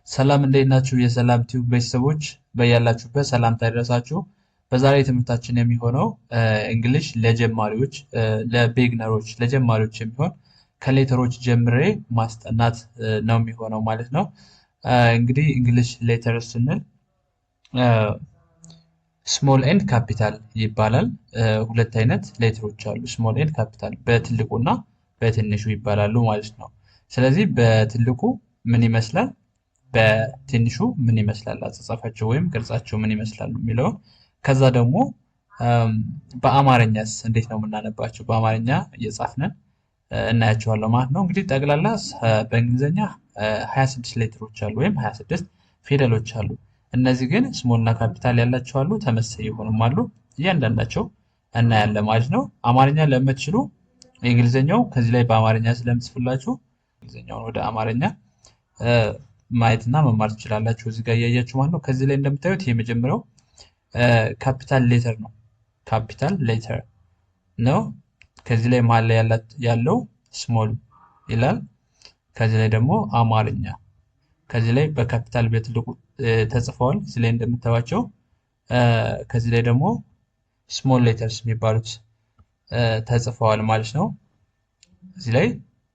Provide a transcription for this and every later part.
ሰላም እንዴት ናችሁ? የሰላም ቲዩብ ቤተሰቦች በያላችሁበት ሰላምታ ይድረሳችሁ። በዛሬ ትምህርታችን የሚሆነው እንግሊሽ ለጀማሪዎች ለቢግነሮች ለጀማሪዎች የሚሆን ከሌተሮች ጀምሬ ማስጠናት ነው የሚሆነው ማለት ነው። እንግዲህ እንግሊሽ ሌተር ስንል ስሞል ኤንድ ካፒታል ይባላል። ሁለት አይነት ሌተሮች አሉ፣ ስሞል ኤንድ ካፒታል፣ በትልቁና በትንሹ ይባላሉ ማለት ነው። ስለዚህ በትልቁ ምን ይመስላል፣ በትንሹ ምን ይመስላል አጻጻፋቸው ወይም ቅርጻቸው ምን ይመስላሉ የሚለውን ከዛ ደግሞ በአማርኛስ እንዴት ነው የምናነባቸው በአማርኛ እየጻፍን እናያቸዋለን ማለት ነው። እንግዲህ ጠቅላላ በእንግሊዝኛ 26 ሌተሮች አሉ ወይም 26 ፊደሎች አሉ። እነዚህ ግን ስሞል እና ካፒታል ያላቸው አሉ፣ ተመሳሳይ የሆኑም አሉ። እያንዳንዳቸው እናያለን ማለት ነው። አማርኛ ለምትችሉ እንግሊዝኛው ከዚህ ላይ በአማርኛ ስለምጽፍላችሁ እንግሊዝኛውን ወደ አማርኛ ማየትና መማር ትችላላችሁ። እዚህ ጋር እያያችሁ ማለት ነው። ከዚህ ላይ እንደምታዩት የመጀመሪያው ካፒታል ሌተር ነው። ካፒታል ሌተር ነው። ከዚህ ላይ መሀል ላይ ያለው ስሞል ይላል። ከዚህ ላይ ደግሞ አማርኛ፣ ከዚህ ላይ በካፒታል በትልቁ ተጽፈዋል። እዚህ ላይ እንደምታዩቸው ከዚህ ላይ ደግሞ ስሞል ሌተርስ የሚባሉት ተጽፈዋል ማለት ነው። እዚህ ላይ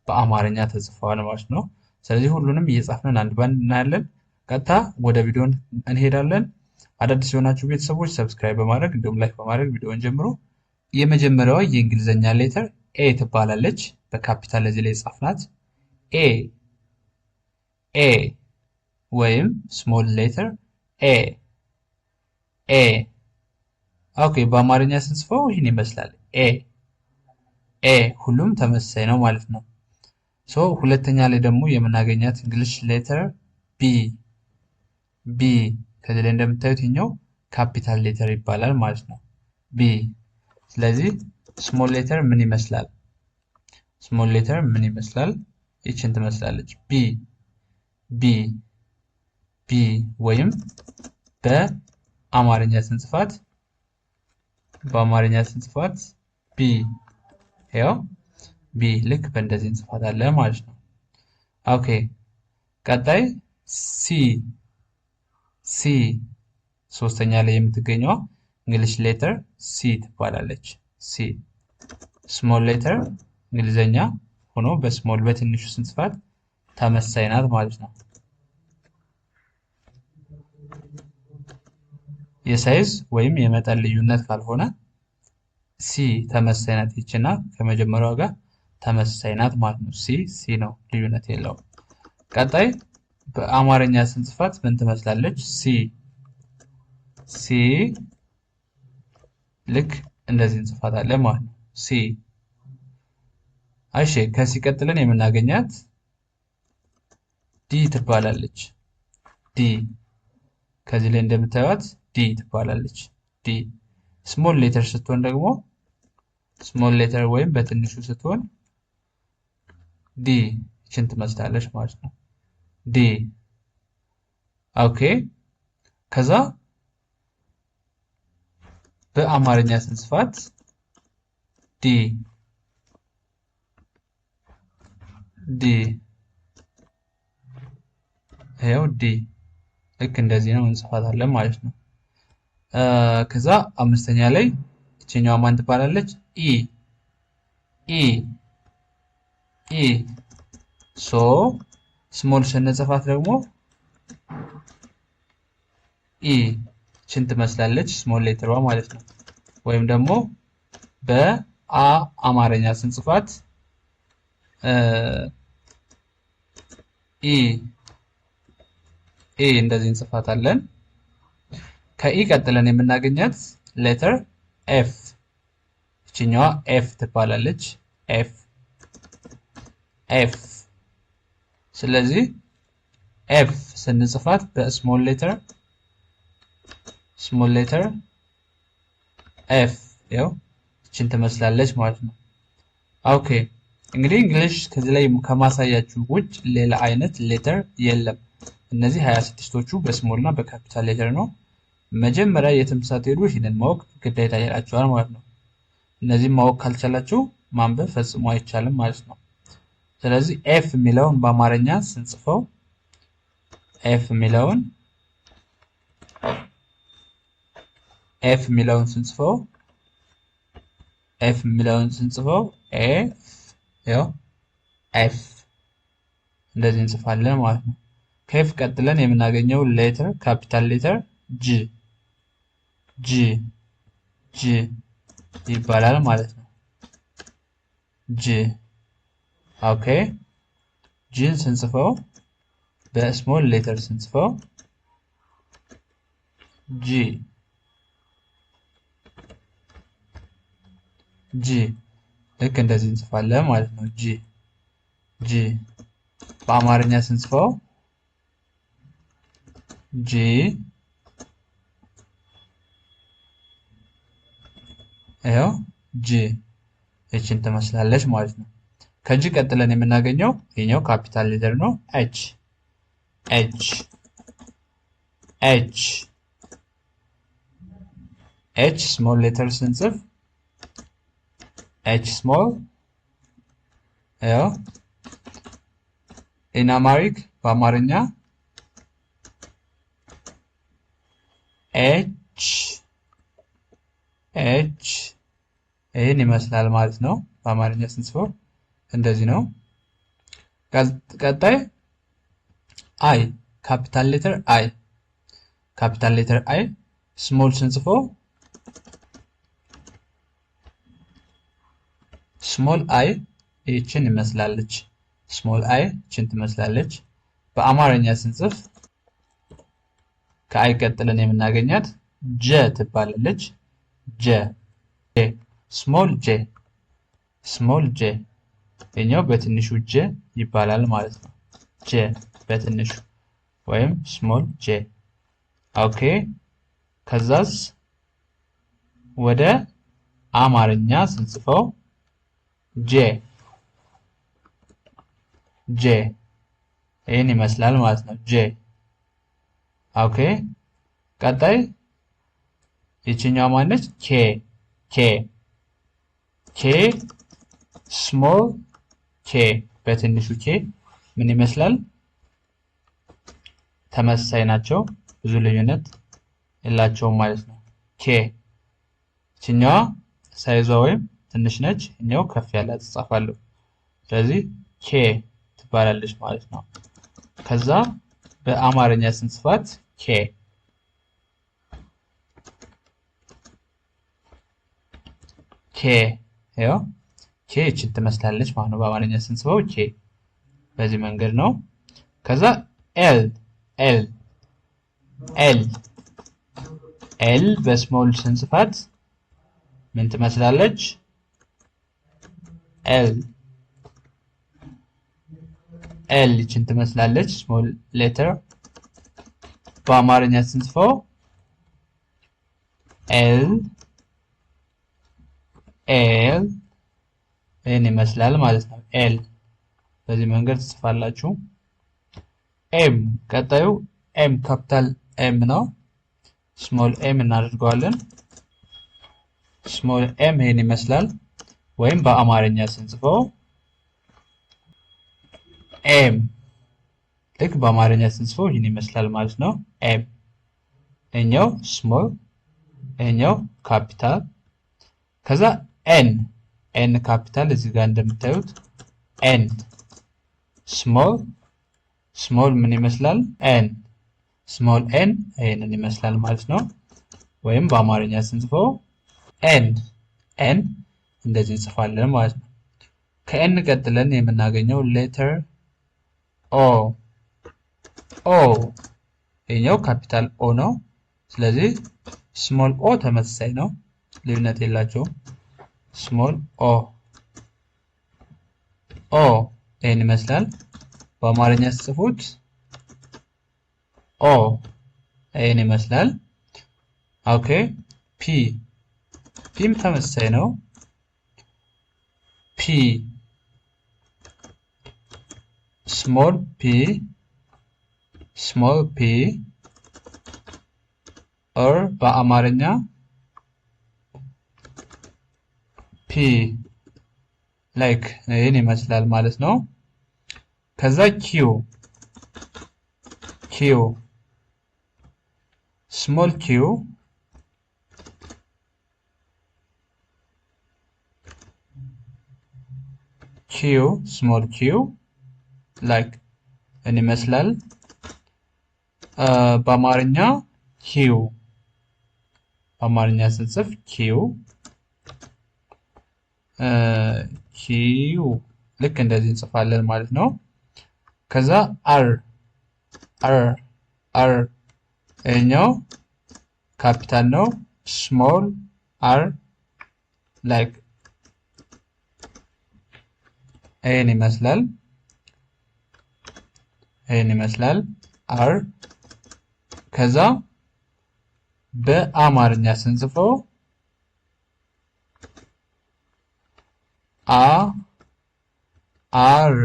በአማርኛ ተጽፈዋል ማለት ነው። ስለዚህ ሁሉንም እየጻፍን አንድ ባንድ እናያለን። ቀጥታ ወደ ቪዲዮ እንሄዳለን። አዳዲስ የሆናችሁ ቤተሰቦች ሰብስክራይብ በማድረግ እንዲሁም ላይክ በማድረግ ቪዲዮውን ጀምሩ። የመጀመሪያዋ የእንግሊዝኛ ሌተር ኤ ትባላለች። በካፒታል እዚህ ላይ ጻፍናት። ኤ ኤ ወይም ስሞል ሌተር ኤ ኤ። ኦኬ፣ በአማርኛ ስንጽፈው ይህን ይመስላል። ኤ ኤ፣ ሁሉም ተመሳሳይ ነው ማለት ነው። ሁለተኛ ላይ ደግሞ የምናገኛት እንግሊሽ ሌተር ቢ ቢ። ከዚህ ላይ እንደምታዩት ይኸኛው ካፒታል ሌተር ይባላል ማለት ነው፣ ቢ። ስለዚህ ስሞል ሌተር ምን ይመስላል? ስሞል ሌተር ምን ይመስላል? ይችን ትመስላለች። ቢ ቢ ቢ። ወይም በአማርኛ ስንጽፋት ቢ። ያው ቢ ልክ በእንደዚህ እንጽፋታለን ማለት ነው። ኦኬ፣ ቀጣይ ሲ ሲ። ሶስተኛ ላይ የምትገኘዋ እንግሊሽ ሌተር ሲ ትባላለች። ሲ ስሞል ሌተር እንግሊዘኛ ሆኖ በስሞል በትንሹ ስንጽፋት ተመሳሳይ ናት ማለት ነው። የሳይዝ ወይም የመጠን ልዩነት ካልሆነ ሲ ተመሳሳይ ናት። ይችና ከመጀመሪያው ጋር ተመሳሳይ ናት ማለት ነው። ሲ ሲ ነው፣ ልዩነት የለውም። ቀጣይ በአማርኛ ስንጽፋት ምን ትመስላለች? ሲ ሲ ልክ እንደዚህ እንጽፋታለን ማለት ነው። ሲ። እሺ፣ ከሲ ቀጥለን የምናገኛት ዲ ትባላለች። ዲ። ከዚህ ላይ እንደምታዩት ዲ ትባላለች። ዲ ስሞል ሌተር ስትሆን ደግሞ ስሞል ሌተር ወይም በትንሹ ስትሆን ዲ ይችን ትመስላለች ማለት ነው። ዲ። ኦኬ፣ ከዛ በአማርኛ ስንጽፋት ዲ ዲ። ይኸው ዲ ልክ እንደዚህ ነው እንጽፋታለን ማለት ነው። ከዛ አምስተኛ ላይ ይችኛዋ ማን ትባላለች? ኢ ኢ ኢ። ስሞል ስንጽፋት ደግሞ ኢ ችን ትመስላለች፣ ስሞል ሌተሯ ማለት ነው። ወይም ደግሞ በአማርኛ ስንጽፋት ኢ ኢ እንደዚህ እንጽፋታለን። ከኢ ቀጥለን የምናገኛት ሌተር ኤፍ። ይችኛዋ ኤፍ ትባላለች። ኤፍ ኤፍ። ስለዚህ ኤፍ ስንጽፋት በስሞል ሌተር ኤፍ ያው ይችን ትመስላለች ማለት ነው። ኦኬ፣ እንግዲህ እንግሊሽ ከዚህ ላይ ከማሳያችሁ ውጭ ሌላ አይነት ሌተር የለም። እነዚህ 26ቶቹ በስሞል እና በካፒታል ሌተር ነው። መጀመሪያ የትም ሳትሄዱ ይህንን ማወቅ ግዴታ ይላችኋል ማለት ነው። እነዚህም ማወቅ ካልቻላችሁ ማንበብ ፈጽሞ አይቻልም ማለት ነው። ስለዚህ ኤፍ የሚለውን በአማርኛ ስንጽፈው ኤፍ የሚለውን ስንጽፈው ኤፍ ያው ኤፍ እንደዚህ እንጽፋለን ማለት ነው። ከኤፍ ቀጥለን የምናገኘው ሌተር ካፒታል ሌተር ጂ ይባላል ማለት ነው። ኦኬ ጂን ስንጽፈው በስሞል ሌተር ስንጽፈው ጂ ልክ እንደዚህ እንጽፋለን ማለት ነው። ጂ በአማርኛ ስንጽፈው ጂ ይኸው ጂ እቺን ትመስላለች ማለት ነው። ከጂ ቀጥለን የምናገኘው ይሄኛው ካፒታል ሌተር ነው። ኤች ስሞል ሌተር ስንጽፍ ኤች ስሞል ያው ኢን አማሪክ በአማርኛ ኤች ይህን ይመስላል ማለት ነው። በአማርኛ ስንጽፈው እንደዚህ ነው። ቀጣይ አይ ካፒታል ሌተር አይ ስሞል ስንጽፈው ስሞል አይ ይህችን ይመስላለች። ስሞል አይ ይህችን ትመስላለች። በአማርኛ ስንጽፍ ከአይ ቀጥለን የምናገኛት ጀ ትባላለች። ስሞል ጄ የኛው በትንሹ ጄ ይባላል ማለት ነው። ጄ በትንሹ ወይም ስሞል ጄ። ኦኬ ከዛስ ወደ አማርኛ ስንጽፈው ጄ ይህን ይመስላል ማለት ነው። ጄ ኦኬ ቀጣይ ይችኛው ማነች? ኬ ስሞል ኬ በትንሹ ኬ ምን ይመስላል? ተመሳሳይ ናቸው፣ ብዙ ልዩነት የላቸውም ማለት ነው። ኬ ይችኛዋ ሳይዟ ወይም ትንሽ ነች፣ እኛው ከፍ ያለ ተጻፋለሁ። ስለዚህ ኬ ትባላለች ማለት ነው። ከዛ በአማርኛ ስንጽፋት ኬ ያው ኬ እቺን ትመስላለች ማለት ነው። በአማርኛ ስንጽፈው ኬ በዚህ መንገድ ነው። ከዛ ኤል በስሞል ስንጽፋት ምን ትመስላለች? ኤል እቺን ትመስላለች ስሞል ሌተር። በአማርኛ ስንጽፈው ይህን ይመስላል ማለት ነው። ኤል በዚህ መንገድ ትጽፋላችሁ። ቀጣዩ ካፒታል ኤም ነው። ስሞል ኤም እናደርገዋለን። ስሞል ኤም ይህን ይመስላል። ወይም በአማርኛ ስንጽፈው ኤም ልክ በአማርኛ ስንጽፈው ይህን ይመስላል ማለት ነው። ኤም ይሄኛው ስሞል ይሄኛው ካፒታል። ከዛ ኤን ካፒታል እዚህ ጋር እንደምታዩት ኤን ስሞል ምን ይመስላል? ስሞል ኤን ይሄንን ይመስላል ማለት ነው። ወይም በአማርኛ ስንጽፈው ኤን እንደዚህ እንጽፋለን ማለት ነው። ከኤን ቀጥለን የምናገኘው ሌተር ኦ ይሄኛው ካፒታል ኦ ነው። ስለዚህ ስሞል ኦ ተመሳሳይ ነው፣ ልዩነት የላቸውም። ስሞል ኦ ይህን ይመስላል። በአማርኛ ጽፉት ኦ ይህን ይመስላል። ኦኬ ፒም ተመሳሳይ ነው። ፒ ስሞል ፒ ኦር በአማርኛ ፒ ላይክ ይህን ይመስላል ማለት ነው። ከዛ ኪው small q, small q like እኔ ይመስላል። በአማርኛ q በአማርኛ ስንጽፍ q ልክ እንደዚህ እንጽፋለን ማለት ነው። ከዛ r እኛው ካፒታል ነው። small r like ይሄን ይመስላል r። ከዛ በአማርኛ ስንጽፈው r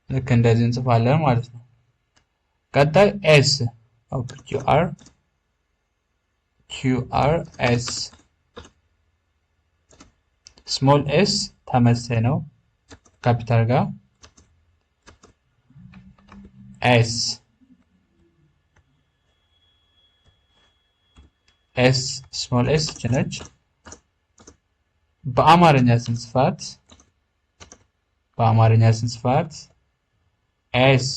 ልክ እንደዚህ እንጽፋለን ማለት ነው። ቀጣይ s qr s small s ተመሳሳይ ነው ካፒታል ጋር s small s ነች። በአማርኛ ስንጽፋት s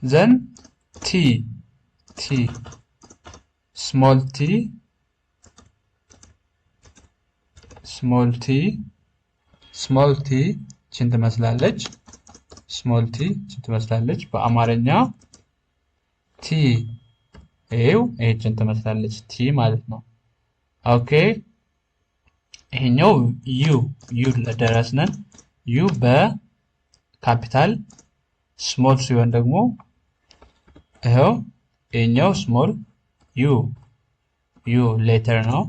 then t small t ችን ትመስላለች። በአማርኛ ቲ ችን ትመስላለች ቲ ማለት ነው። ኦኬ ይሄኛው ዩ ለደረስነን ዩ በካፒታል ስሞል ሲሆን ደግሞ ይሄው ይሄኛው ስሞል ዩ ሌተር ነው።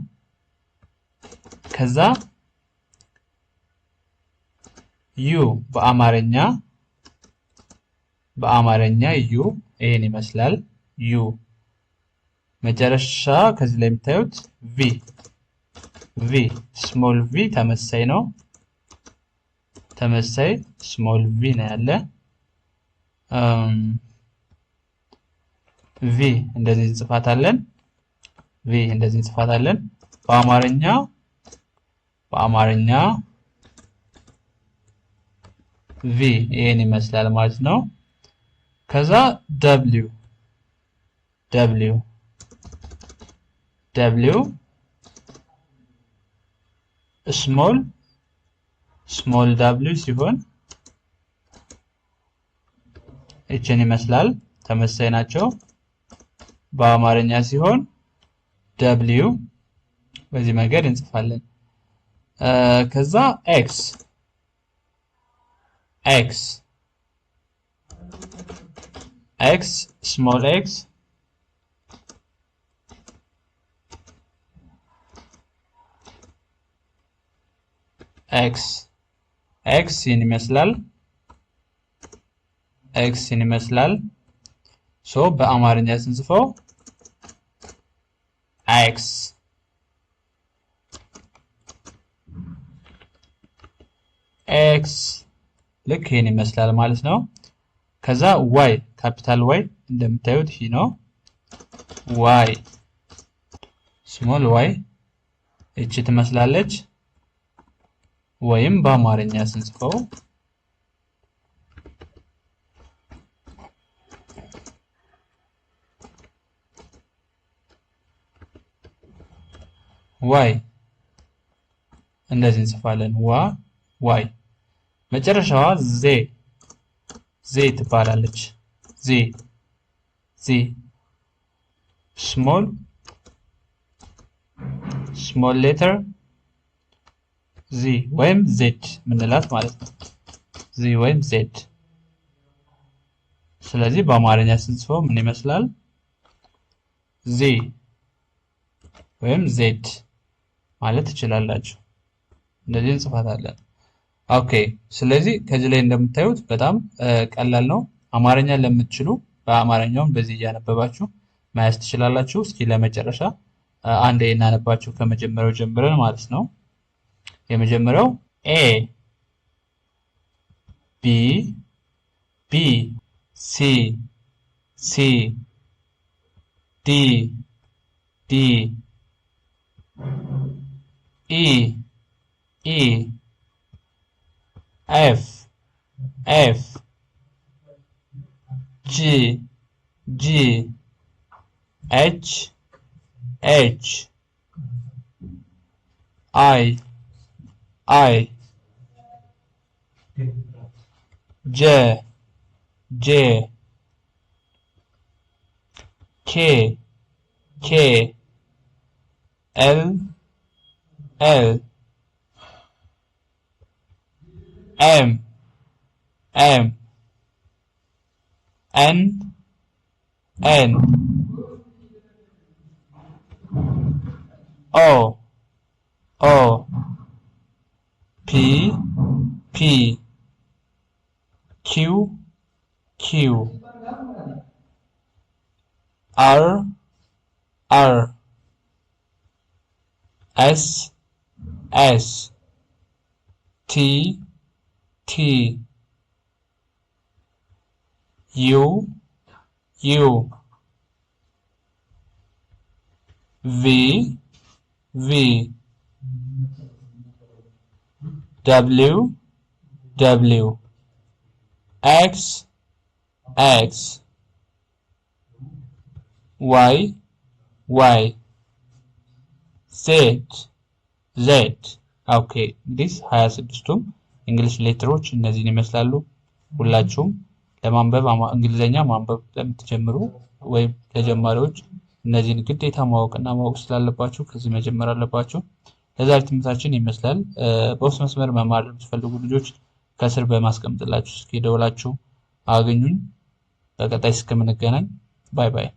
ከዛ ዩ በአማርኛ ዩ ይሄን ይመስላል። ዩ መጨረሻ ከዚህ ላይ የምታዩት ቪ ስሞል ቪ ተመሳሳይ ነው። ስሞል ቪ ነው ያለ። ቪ እንደዚህ እንጽፋታለን። በአማርኛ ቪ ይሄን ይመስላል ማለት ነው። ከዛ ደብሊው ስሞል ደብሊው ሲሆን እችን ይመስላል። ተመሳሳይ ናቸው። በአማርኛ ሲሆን ደብሊው በዚህ መንገድ እንጽፋለን። ከዛ ኤክስ ስሞል ኤክስ ይህን ይመስላል። ሶ በአማርኛ ስንጽፈው ኤክስ ልክ ይህን ይመስላል ማለት ነው። ከዛ ዋይ ካፒታል ዋይ እንደምታዩት ይህ ነው። ዋይ ስሞል ዋይ እቺ ትመስላለች። ወይም በአማርኛ ስንጽፈው ዋይ እንደዚህ እንጽፋለን። ዋይ መጨረሻዋ ዜ ትባላለች። ዚ ስሞል ሌተር ዚ ወይም ዜድ ምንላት ማለት ነው። ዚ ወይም ዜድ። ስለዚህ በአማርኛ ስንጽፈው ምን ይመስላል? ዚ ወይም ዜድ ማለት ትችላላችሁ። እንደዚህ እንጽፋታለን። ኦኬ ስለዚህ ከዚህ ላይ እንደምታዩት በጣም ቀላል ነው። አማርኛ ለምትችሉ በአማርኛውም በዚህ እያነበባችሁ ማየት ትችላላችሁ። እስኪ ለመጨረሻ አንዴ እናነባችሁ ከመጀመሪያው ጀምረን ማለት ነው። የመጀመሪያው B, C, D, E, F, G, H, I, J, K, L, M, N, O, P, Q, R, S, T, U, V, W, X, Y, Z. ኦኬ እንግዲህ 26ቱም እንግሊሽ ሌተሮች እነዚህን ይመስላሉ። ሁላችሁም ለማንበብ እንግሊዘኛ ማንበብ ለምትጀምሩ ወይም ለጀማሪዎች እነዚህን ግዴታ ማወቅና ማወቅ ስላለባችሁ ከዚህ መጀመር አለባችሁ። ለዛሬ ትምህርታችን ይመስላል። በውስጥ መስመር መማር ለምትፈልጉ ልጆች ከስር በማስቀምጥላችሁ ስልክ ደውላችሁ አግኙኝ። በቀጣይ እስከምንገናኝ ባይ ባይ።